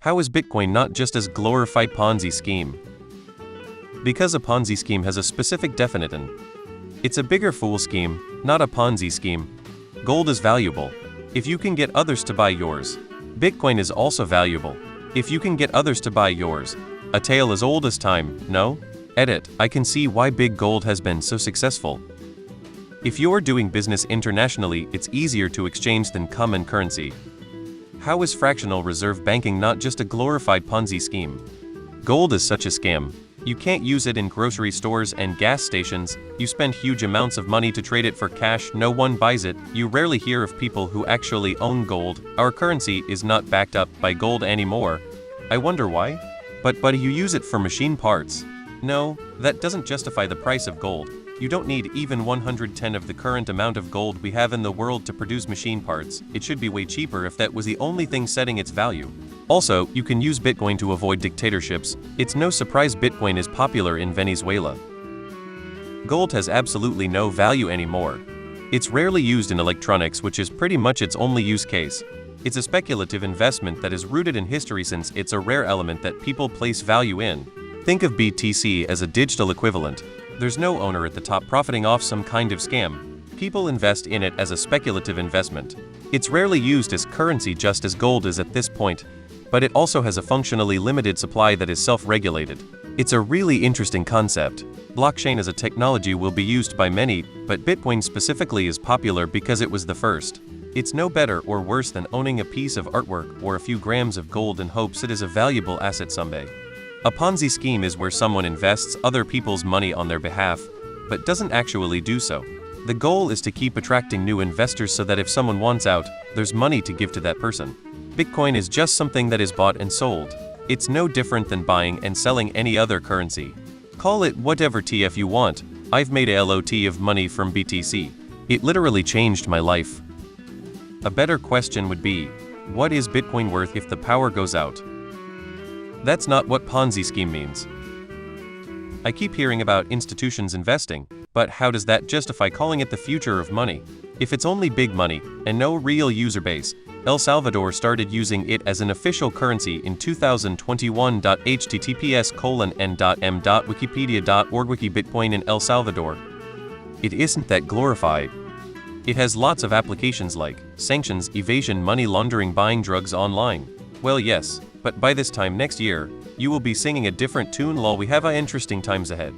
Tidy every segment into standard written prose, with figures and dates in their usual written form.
How is Bitcoin not just a glorified Ponzi scheme? Because a Ponzi scheme has a specific definition. It's a bigger fool scheme, not a Ponzi scheme. Gold is valuable if you can get others to buy yours. Bitcoin is also valuable if you can get others to buy yours. A tale as old as time, no? Edit. I can see why big gold has been so successful. If you're doing business internationally, it's easier to exchange than common currency. How is fractional reserve banking not just a glorified Ponzi scheme? Gold is such a scam. You can't use it in grocery stores and gas stations. You spend huge amounts of money to trade it for cash. No one buys it. You rarely hear of people who actually own gold. Our currency is not backed up by gold anymore. I wonder why? But you use it for machine parts. No, that doesn't justify the price of gold. You don't need even 110 of the current amount of gold we have in the world to produce machine parts. It should be way cheaper if that was the only thing setting its value. Also, you can use Bitcoin to avoid dictatorships. It's no surprise Bitcoin is popular in Venezuela. Gold has absolutely no value anymore. It's rarely used in electronics, which is pretty much its only use case. It's a speculative investment that is rooted in history since it's a rare element that people place value in. Think of BTC as a digital equivalent. There's no owner at the top profiting off some kind of scam. People invest in it as a speculative investment. It's rarely used as currency just as gold is at this point, but it also has a functionally limited supply that is self-regulated. It's a really interesting concept. Blockchain as a technology will be used by many, but Bitcoin specifically is popular because it was the first. It's no better or worse than owning a piece of artwork or a few grams of gold in hopes it is a valuable asset someday. A Ponzi scheme is where someone invests other people's money on their behalf, but doesn't actually do so. The goal is to keep attracting new investors so that if someone wants out, there's money to give to that person. Bitcoin is just something that is bought and sold. It's no different than buying and selling any other currency. Call it whatever TF you want. I've made a lot of money from BTC. It literally changed my life. A better question would be, what is Bitcoin worth if the power goes out? That's not what Ponzi scheme means. I keep hearing about institutions investing, but how does that justify calling it the future of money? If it's only big money and no real user base, El Salvador started using it as an official currency in 2021. https://n.m.wikipedia.org Wiki Bitcoin in El Salvador. It isn't that glorified. It has lots of applications like sanctions, evasion, money laundering, buying drugs online. Well, yes, but by this time next year, you will be singing a different tune. Lol, we have interesting times ahead.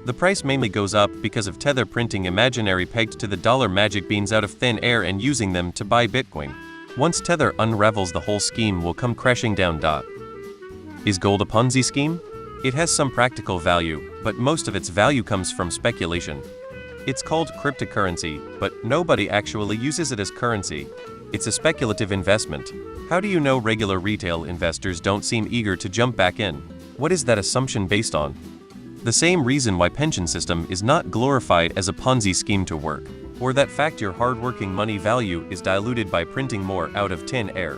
The price mainly goes up because of Tether printing imaginary pegged to the dollar magic beans out of thin air and using them to buy Bitcoin. Once Tether unravels, the whole scheme will come crashing down. Is gold a Ponzi scheme? It has some practical value, but most of its value comes from speculation. It's called cryptocurrency, but nobody actually uses it as currency. It's a speculative investment. How do you know regular retail investors don't seem eager to jump back in? What is that assumption based on? The same reason why pension system is not glorified as a Ponzi scheme to work, or that fact your hard-working money value is diluted by printing more out of thin air.